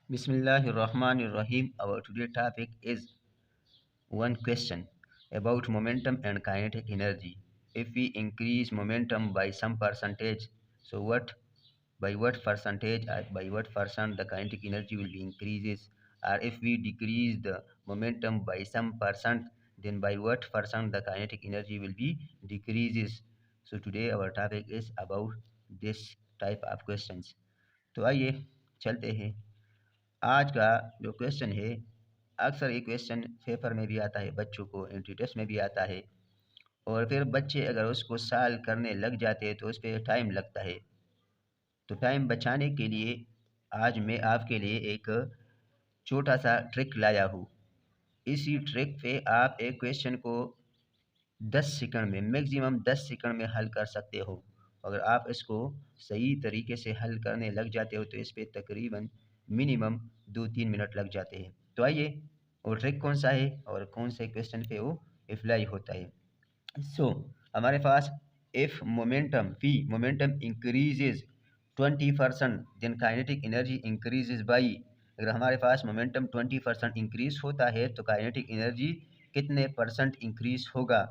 Bismillahirrahmanirrahim. Our today topic is one question about momentum and kinetic energy. If we increase momentum by some percentage, so what by what percentage or by what percent the kinetic energy will be increases, or if we decrease the momentum by some percent, then by what percent the kinetic energy will be decreases. So today our topic is about this type of questions. तो आइए चलते हैं। आज का जो question है, अक्सर ये क्वेश्चन पेपर में भी आता है, बच्चों को एंट्री टेस्ट में भी आता है, और फिर बच्चे अगर उसको सॉल्व करने लग जाते हैं तो उस पर टाइम लगता है। तो टाइम बचाने के लिए आज मैं आपके लिए एक छोटा सा ट्रिक लाया हूँ। इसी ट्रिक पे आप एक क्वेश्चन को 10 सेकंड में, मैक्सिमम 10 सेकंड में हल कर सकते हो। अगर आप इसको सही तरीके से हल करने लग जाते हो तो इस पे तकरीबन मिनिमम 2-3 मिनट लग जाते हैं। तो आइए, वो ट्रिक कौन सा है और कौन से क्वेश्चन पे वो अप्लाई होता है। सो हमारे पास if momentum increases 20% then kinetic energy increases by. अगर हमारे पास मोमेंटम 20% इंक्रीज होता है तो काइनेटिक एनर्जी कितने परसेंट इंक्रीज होगा।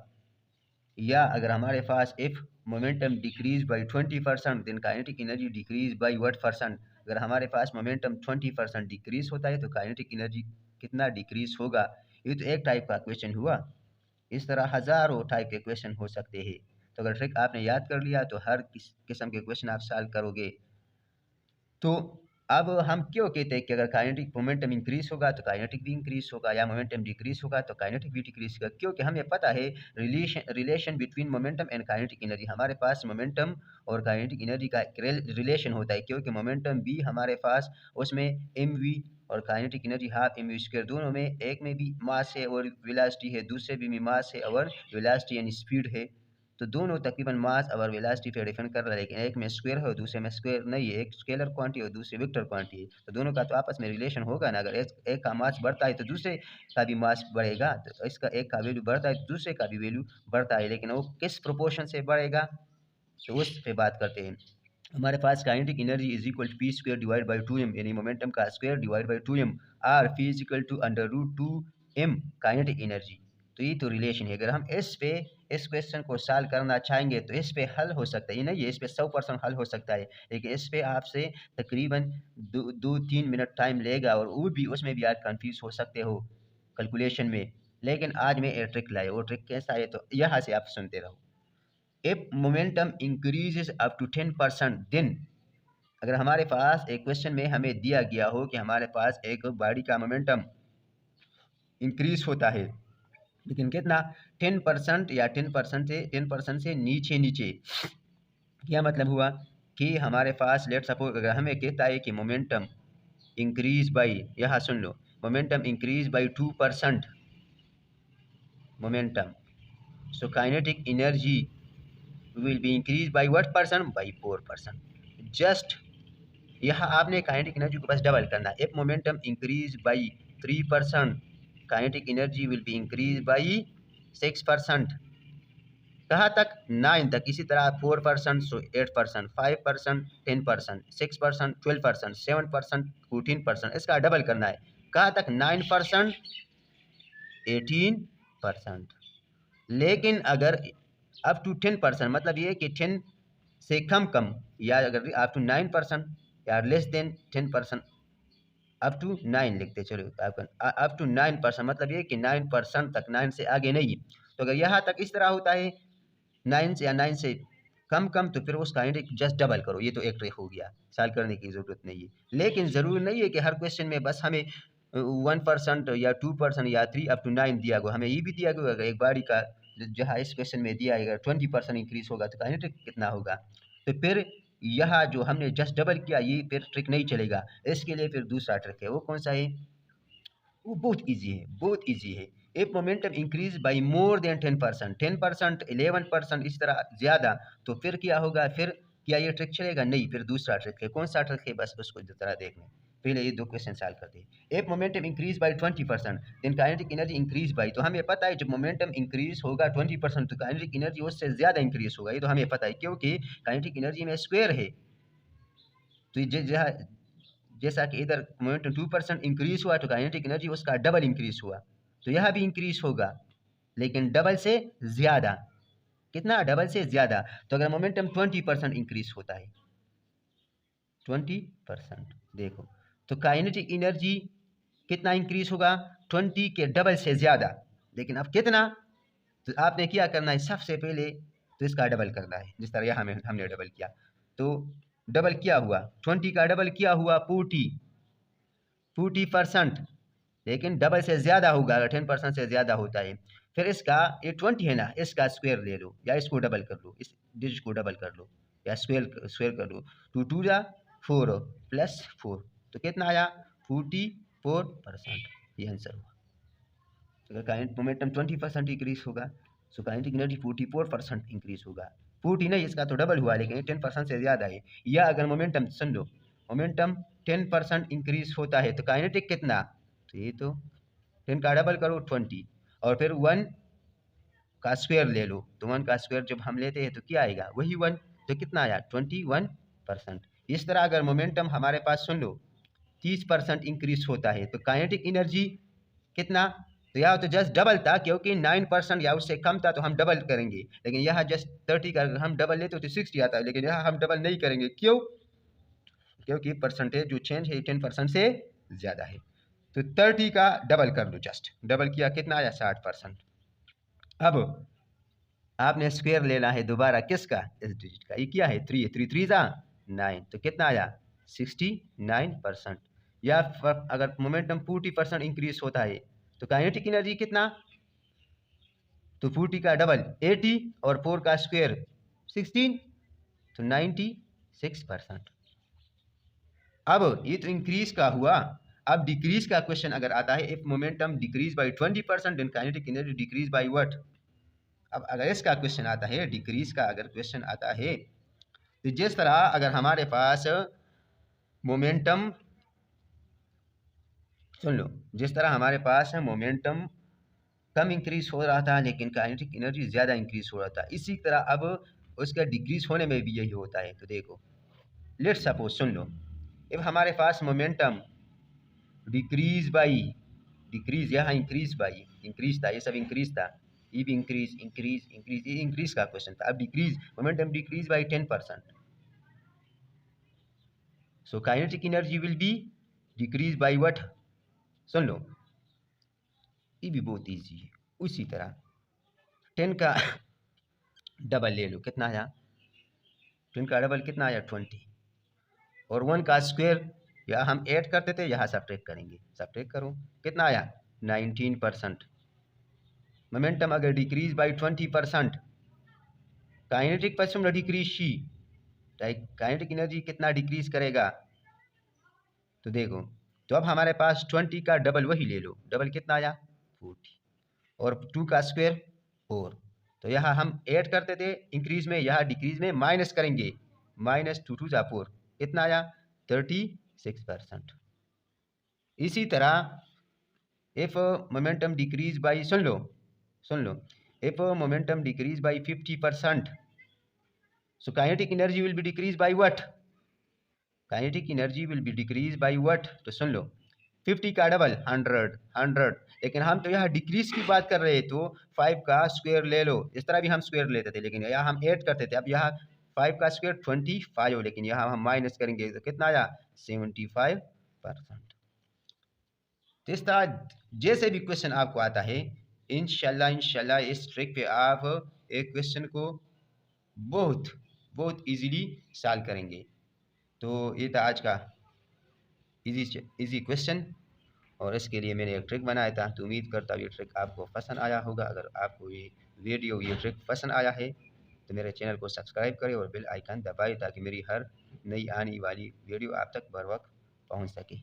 या अगर हमारे पास if momentum decrease by 20% then kinetic energy decrease by what percent. अगर हमारे पास मोमेंटम 20% डिक्रीज होता है तो काइनेटिक एनर्जी कितना डिक्रीज होगा। ये तो एक टाइप का क्वेश्चन हुआ। इस तरह हज़ारों टाइप के क्वेश्चन हो सकते हैं। तो अगर ट्रिक आपने याद कर लिया तो हर किस्म के क्वेश्चन आप सॉल्व करोगे। तो अब हम क्यों कहते हैं कि अगर काइनेटिक मोमेंटम इंक्रीज होगा तो काइनेटिक भी इंक्रीज होगा, या मोमेंटम डिक्रीज होगा तो काइनेटिक भी डिक्रीज होगा। क्योंकि हमें पता है relation between momentum and kinetic energy. हमारे पास मोमेंटम और काइनेटिक एनर्जी का एक रिलेशन होता है, क्योंकि मोमेंटम भी हमारे पास उसमें एम वी और kinetic energy half M V square, दोनों में एक में भी मास है और वेलोसिटी है, दूसरे भी मास है और वेलोसिटी यानी स्पीड है। तो दोनों तकरीबन मास और वेलोसिटी पे डिपेंड कर रहा है, लेकिन एक में स्क्वायर है और दूसरे में स्क्वायर नहीं है। एक स्केलर क्वांटिटी और दूसरी वेक्टर क्वांटिटी है, तो दोनों का तो आपस में रिलेशन होगा ना। अगर एक का मास बढ़ता है तो दूसरे का भी मास बढ़ेगा, तो इसका एक का वैल्यू बढ़ता है तो दूसरे का भी वैल्यू बढ़ता है, लेकिन वो किस प्रोपोर्शन से बढ़ेगा तो उस पे बात करते हैं। हमारे पास kinetic energy is equal to P square divide by 2m, यानी मोमेंटम का square divide by 2m, or P is equal to under root 2m kinetic energy. तो ये तो रिलेशन है। अगर हम इस क्वेश्चन को सॉल्व करना चाहेंगे तो इस पे हल हो सकता है, ये नहीं है इस पे 100% हल हो सकता है, लेकिन इस पे आपसे तकरीबन 2-3 मिनट टाइम लेगा, और वो भी उसमें भी आप कंफ्यूज हो सकते हो कैलकुलेशन में। लेकिन आज मैं एक ट्रिक लाया, वो ट्रिक कैसा है तो यहाँ से आप सुनते रहो। If momentum increases up to 10% then. अगर हमारे पास एक क्वेश्चन में हमें दिया गया हो कि हमारे पास एक बॉडी का मोमेंटम इंक्रीज होता है, लेकिन कितना 10% या 10% से नीचे नीचे। क्या मतलब हुआ कि हमारे पास लेट सपोज अगर हमें कहता है कि मोमेंटम इंक्रीज बाई, यहाँ सुन लो, momentum increase by 2%, momentum, so kinetic energy will be increased by what percent, by 4%। Just यहाँ आपने काइनेटिक एनर्जी को बस डबल करना है। If momentum increase by 3%, kinetic energy will be increase by 6%। कहाँ तक? 9 तक। इसी तरह 4% सो 8%, 5% 10%, 6% 12%, 7% 14%, इसका डबल करना है। कहाँ तक? 9%, 18%। लेकिन अगर अप टू 10%, मतलब ये कि 10 से कम, या अगर अप टू 9% या लेस देन 10%, अप टू 9 लिखते चलो, अप टू 9%, मतलब ये कि 9% तक, 9 से आगे नहीं। तो अगर यहाँ तक इस तरह होता है 9 से या 9 से कम, तो फिर उस काइनेटिक जस्ट डबल करो। ये तो एक ट्रिक हो गया, सॉल्व करने की ज़रूरत नहीं है। लेकिन ज़रूरी नहीं है कि हर क्वेश्चन में बस हमें 1% या 2% या 3 अप टू 9 दिया गया। हमें ये भी दिया गया अगर एक बॉडी का, जहाँ इस क्वेश्चन में दिया है, अगर 20% इंक्रीज होगा तो काइनेटिक कितना होगा। तो फिर यहाँ जो हमने जस्ट डबल किया, ये फिर ट्रिक नहीं चलेगा। इसके लिए फिर दूसरा ट्रिक है, वो कौन सा है? वो बहुत ईजी है, बहुत ईजी है। If momentum increase by more than 10%, 10%, 11%, इस तरह ज़्यादा, तो फिर क्या होगा? फिर क्या ये ट्रिक चलेगा? नहीं, फिर दूसरा ट्रिक है। कौन सा ट्रिक है? बस उसको जरा देख लें। पहले ये दो क्वेश्चन सॉल्व करते हैं। If momentum increase by 20% then kinetic energy increase by. तो हमें पता है जब मोमेंटम इंक्रीज होगा 20% तो काइनेटिक एनर्जी उससे ज़्यादा इंक्रीज होगा, ये तो हमें पता है, क्योंकि काइनेटिक एनर्जी में स्क्वायर है। तो जैसा कि इधर मोमेंटम 2% इंक्रीज हुआ तो काइनेटिक एनर्जी उसका डबल इंक्रीज हुआ, तो यह भी इंक्रीज होगा लेकिन डबल से ज़्यादा। कितना? डबल से ज़्यादा। तो अगर मोमेंटम 20% इंक्रीज होता है, 20%, देखो तो काइनेटिक एनर्जी कितना इंक्रीज होगा? 20 के डबल से ज़्यादा। लेकिन अब कितना? तो आपने क्या करना है, सबसे पहले तो इसका डबल करना है, जिस तरह यहाँ हमने डबल किया। तो डबल क्या हुआ? 20 का डबल क्या हुआ? 40%, लेकिन डबल से ज़्यादा होगा अगर 10% से ज़्यादा होता है। फिर इसका ये 20 है ना, इसका स्क्वायर ले लो या इसको डबल कर लो, इस डिजिट को डबल कर लो या स्क्वायर कर लो। 2 2 जा 4 प्लस 4, तो कितना आया? 44%। ये आंसर हुआ। अगर काइनेटिक मोमेंटम 20% इंक्रीज होगा सो काइनेटिक एनर्जी 44% इंक्रीज होगा। 40 नहीं, इसका तो डबल हुआ लेकिन 10% से ज़्यादा है। या अगर मोमेंटम, सुन लो, मोमेंटम 10% इंक्रीज होता है तो काइनेटिक कितना? तो ये तो 10 का डबल करो 20 और फिर 1 का स्क्वायर ले लो। तो 1 का स्क्वायर जब हम लेते हैं तो क्या आएगा? वही 1। तो कितना आया? 21%। इस तरह अगर मोमेंटम हमारे पास, सुन लो, 30% इंक्रीज होता है तो काइनेटिक एनर्जी कितना? तो यहाँ तो जस्ट डबल था, क्योंकि 9% या उससे कम था तो हम डबल करेंगे, लेकिन यहाँ जस्ट 30 का अगर हम डबल लेते तो 60 आता है, लेकिन यहाँ हम डबल नहीं करेंगे। क्यों? क्योंकि परसेंटेज जो चेंज है 10% से ज़्यादा है। तो 30 का डबल कर लो, जस्ट डबल किया, कितना आया? 60%। अब आपने स्क्वायर लेना है दोबारा, किसका? इस डिजिट का। ये क्या है? 3 है, 3 3 जा 9, तो कितना आया? 69%। या अगर मोमेंटम 40% इंक्रीज होता है तो काइनेटिक एनर्जी कितना? तो 40 का डबल 80 और 4 का स्क्वायर 16, तो 96%। अब ये तो इंक्रीज का हुआ। अब डिक्रीज का क्वेश्चन अगर आता है, if momentum decrease by 20% then kinetic energy decrease by what? अब अगर इसका क्वेश्चन आता है, डिक्रीज का अगर क्वेश्चन आता है, तो जिस तरह अगर हमारे पास मोमेंटम, सुन लो, जिस तरह हमारे पास मोमेंटम कम इंक्रीज हो रहा था लेकिन काइनेटिक एनर्जी ज़्यादा इंक्रीज हो रहा था, इसी तरह अब उसका डिक्रीज होने में भी यही होता है। तो देखो, लेट सपोज, सुन लो, इफ हमारे पास मोमेंटम डिक्रीज बाई, डिक्रीज यहाँ इंक्रीज बाई, इंक्रीज था, ये सब इंक्रीज था, ये भी इंक्रीज इंक्रीज इंक्रीज, ये इंक्रीज का क्वेश्चन था। अब decrease, momentum decrease by 10%, so kinetic energy will be decrease by what? सुन लो, ये भी बहुत ईजी है। उसी तरह 10 का डबल ले लो, कितना आया? 10 का डबल कितना आया? 20, और 1 का स्क्वायर या हम ऐड करते थे, यहाँ सब्ट्रैक्ट करेंगे, सब्ट्रैक्ट करो, कितना आया? 19%। मोमेंटम अगर decrease by 20%, kinetic percent decrease she, kinetic energy कितना डिक्रीज करेगा? तो देखो, तो अब हमारे पास 20 का डबल वही ले लो, डबल कितना आया? 40, और 2 का स्क्वायर 4, तो यहाँ हम ऐड करते थे इंक्रीज में, यहाँ डिक्रीज में माइनस करेंगे, माइनस 2 2 जा 4, कितना आया? 36%। इसी तरह इफ मोमेंटम डिक्रीज बाई, सुन लो, सुन लो, if momentum decrease by 50%, so kinetic energy will be decreased by what? Kinetic energy will be decrease by what? तो सुन लो, 50 का डबल 100, 100, लेकिन हम तो यहाँ डिक्रीज की बात कर रहे, तो 5 का स्क्वायर ले लो, इस तरह भी हम स्क्वायर लेते थे लेकिन यहाँ हम ऐड करते थे। अब यहाँ 5 का स्क्वायर 25, लेकिन यहाँ हम माइनस करेंगे तो कितना आया? 75%। तो इस तरह जैसे भी क्वेश्चन आपको आता है, इंशाल्लाह इस ट्रिक पे आप एक क्वेश्चन को बहुत बहुत इजीली सॉल्व करेंगे। तो ये था आज का इजी क्वेश्चन, और इसके लिए मैंने एक ट्रिक बनाया था। तो उम्मीद करता हूँ ये ट्रिक आपको पसंद आया होगा। अगर आपको ये वीडियो, ये ट्रिक पसंद आया है तो मेरे चैनल को सब्सक्राइब करें और बेल आइकन दबाएं ताकि मेरी हर नई आने वाली वीडियो आप तक बर वक्त पहुँच सके।